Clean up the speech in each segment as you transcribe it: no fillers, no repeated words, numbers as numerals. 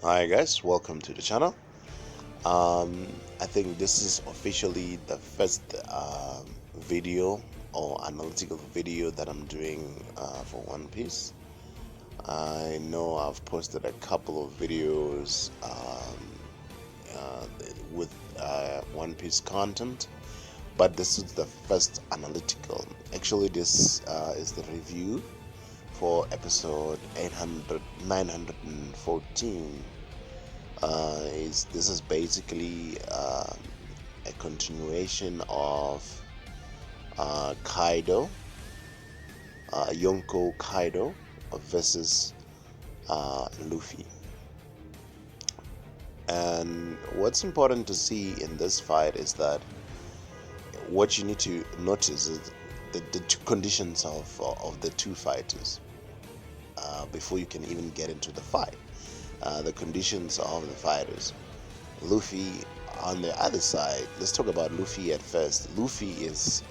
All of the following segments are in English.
Hi guys, welcome to the channel. I think this is officially the first video or analytical video that I'm doing for One Piece. I know I've posted a couple of videos with One Piece content, but this is the first analytical. Actually, this is the review for episode 914. Is This is basically a continuation of Kaido, Yonko Kaido versus Luffy. And what's important to see in this fight is that what you need to notice is the two conditions of the two fighters before you can even get into the fight. The conditions of the fighters. Luffy on the other side. Let's talk about Luffy at first. Luffy is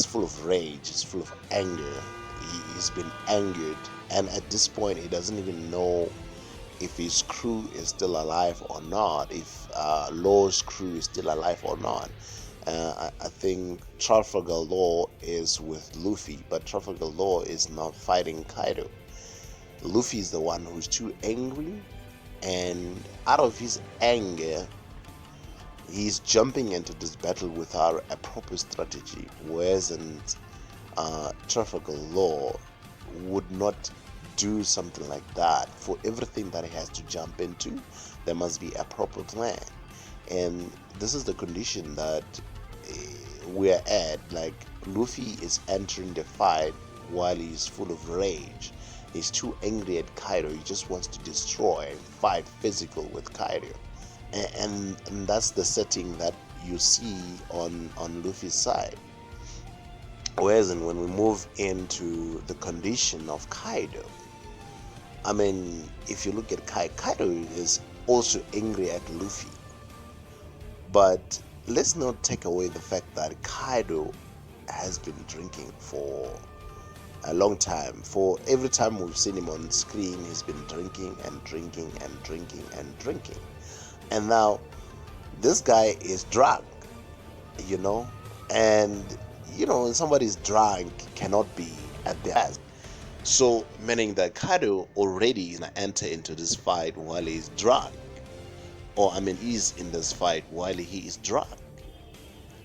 full of rage. He's full of anger. He's been angered, and at this point, he doesn't even know if his crew is still alive or not. If Law's crew is still alive or not. I think Trafalgar Law is with Luffy, but Trafalgar Law is not fighting Kaido. Luffy is the one who's too angry, and out of his anger, he's jumping into this battle without a proper strategy. Whereas Trafalgar Law would not do something like that. For everything that he has to jump into, there must be a proper plan. And this is the condition that we're at. Like, Luffy is entering the fight while he's full of rage. He's too angry at Kaido. He just wants to destroy and fight physical with Kaido. And that's the setting that you see on Luffy's side. Whereas when we move into the condition of Kaido, I mean, if you look at Kaido is also angry at Luffy. But let's not take away the fact that Kaido has been drinking for a long time. For every time we've seen him on screen, he's been drinking and drinking and drinking and drinking. And now this guy is drunk, you know, and when somebody's drunk cannot be at their best. So meaning that Kaido already is gonna enter into this fight while he's drunk, or I mean, he's in this fight while he is drunk.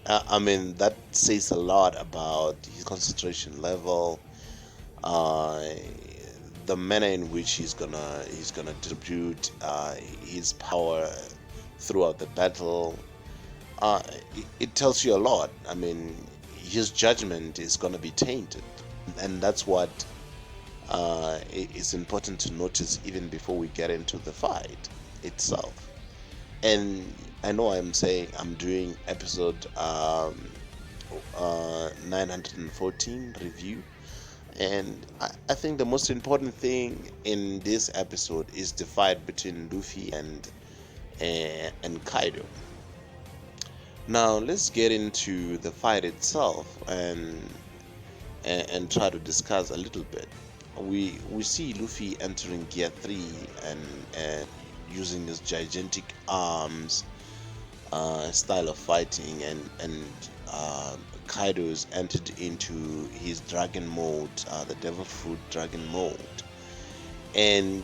I mean, that says a lot about his concentration level, uh, the manner in which he's gonna distribute his power throughout the battle. It tells you a lot. I mean, his judgment is gonna be tainted, and that's what is important to notice even before we get into the fight itself. And I know I'm saying I'm doing episode 914 review, and I think the most important thing in this episode is the fight between Luffy and Kaido. Now let's get into the fight itself and try to discuss a little bit. We see Luffy entering Gear 3 and using his gigantic arms style of fighting, and Kaido's entered into his dragon mode, the Devil Fruit dragon mode, and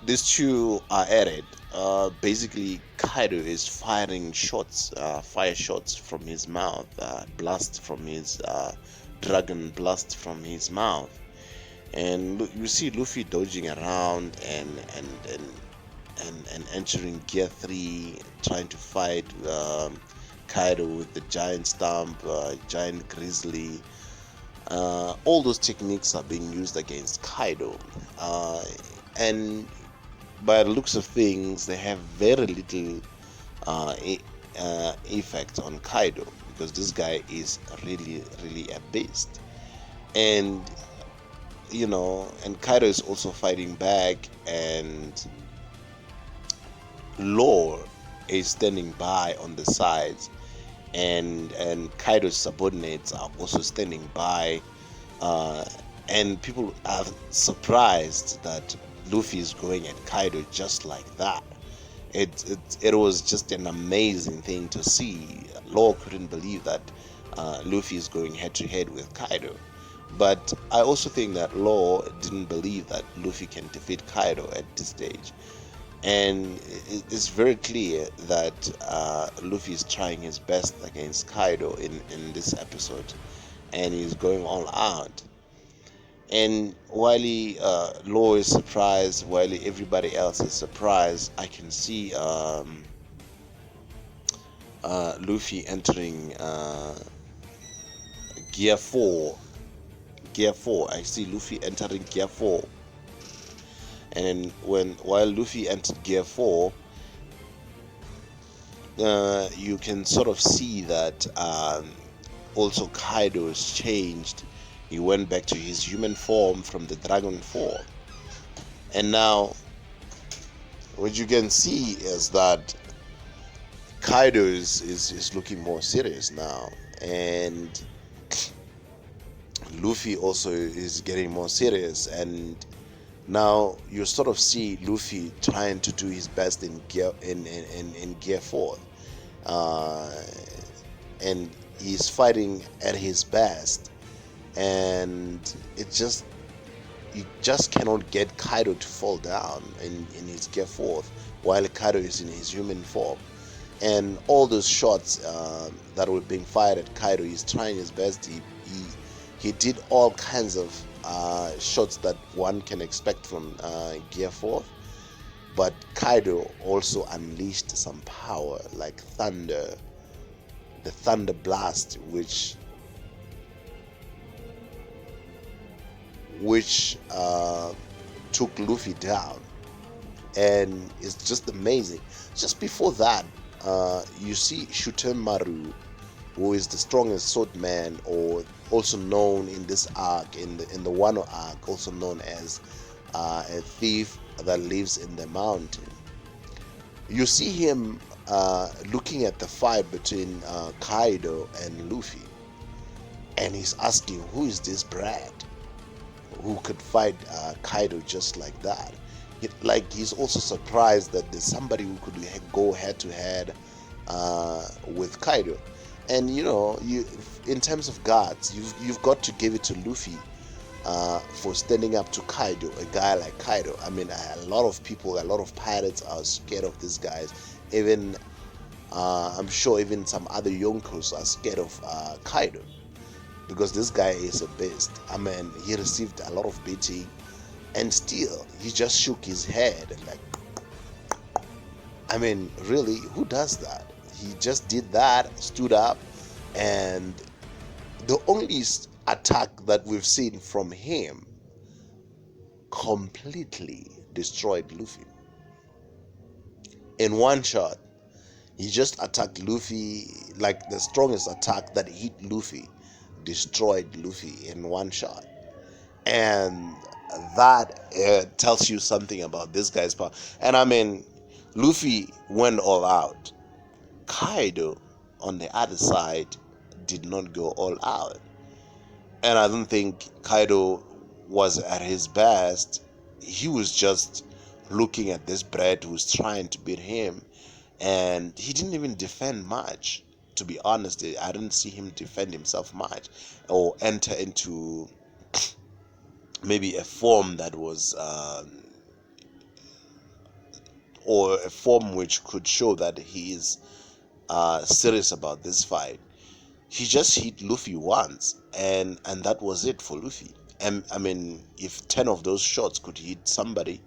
these two are at it. Basically, Kaido is firing shots, fire shots from his mouth, blast from his dragon blast from his mouth, and you see Luffy dodging around and entering Gear 3, trying to fight Kaido with the giant stomp, giant grizzly. All those techniques are being used against Kaido, and by the looks of things, they have very little effect on Kaido, because this guy is really, really a beast. And and Kaido is also fighting back, and Law is standing by on the sides, and Kaido's subordinates are also standing by, uh, and people are surprised that Luffy is going at Kaido just like that. It was just an amazing thing to see. Law couldn't believe that Luffy is going head to head with Kaido. But I also think that Law didn't believe that Luffy can defeat Kaido at this stage. And it's very clear that Luffy is trying his best against Kaido in this episode, and he's going all out. And while Law is surprised, while everybody else is surprised, I can see Luffy entering Gear 4. Gear 4. I see Luffy entering Gear 4. And while Luffy entered Gear 4, you can sort of see that also Kaido has changed. He went back to his human form from the dragon form. And now, what you can see is that Kaido is looking more serious now. And Luffy also is getting more serious. And now you sort of see Luffy trying to do his best in Gear 4. And he's fighting at his best, and you just cannot get Kaido to fall down in his Gear 4 while Kaido is in his human form. And all those shots that were being fired at Kaido, he's trying his best. He did all kinds of shots that one can expect from Gear 4. But Kaido also unleashed some power like thunder, the thunder blast, which took Luffy down. And it's just amazing. Just before that, you see Shutemaru, who is the strongest swordman, or also known in this arc, in the Wano arc, also known as a thief that lives in the mountain. You see him looking at the fight between Kaido and Luffy, and he's asking, who is this brat who could fight Kaido just like that? He's also surprised that there's somebody who could go head to head with Kaido. And in terms of guards, you've got to give it to Luffy for standing up to Kaido, a guy like Kaido. I mean, a lot of people, a lot of pirates are scared of these guys. Even I'm sure even some other Yonkos are scared of Kaido, because this guy is a beast. I mean, he received a lot of beating, and still he just shook his head and like, I mean, really, who does that? He just did that, stood up, and the only attack that we've seen from him completely destroyed Luffy. In one shot, he just attacked Luffy, like the strongest attack that hit Luffy, destroyed Luffy in one shot. And that tells you something about this guy's power. And I mean, Luffy went all out. Kaido, on the other side, did not go all out. And I don't think Kaido was at his best. He was just looking at this brat who's trying to beat him, and he didn't even defend much. To be honest, I didn't see him defend himself much or enter into maybe a form that was or a form which could show that he is serious about this fight. He just hit Luffy once, and that was it for Luffy. And I mean, if 10 of those shots could hit somebody,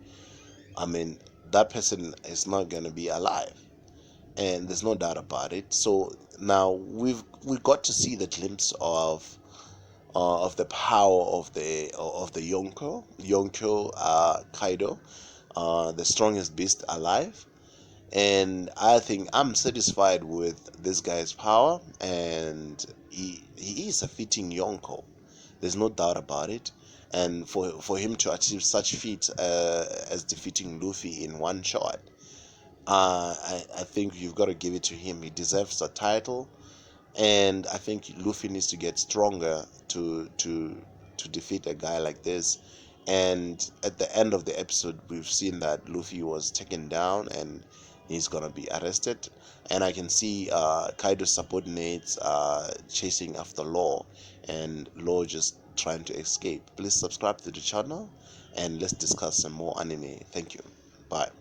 I mean, that person is not going to be alive, and there's no doubt about it. So now we got to see the glimpse of the power of the Yonko Kaido, the strongest beast alive. And I think I'm satisfied with this guy's power, and he is a fitting Yonko. There's no doubt about it. And for him to achieve such feats as defeating Luffy in one shot, I think you've got to give it to him. He deserves a title, and I think Luffy needs to get stronger to defeat a guy like this. And at the end of the episode, we've seen that Luffy was taken down and he's gonna be arrested. And I can see Kaido's subordinates chasing after Law, and Law just trying to escape. Please subscribe to the channel and let's discuss some more anime. Thank you. Bye.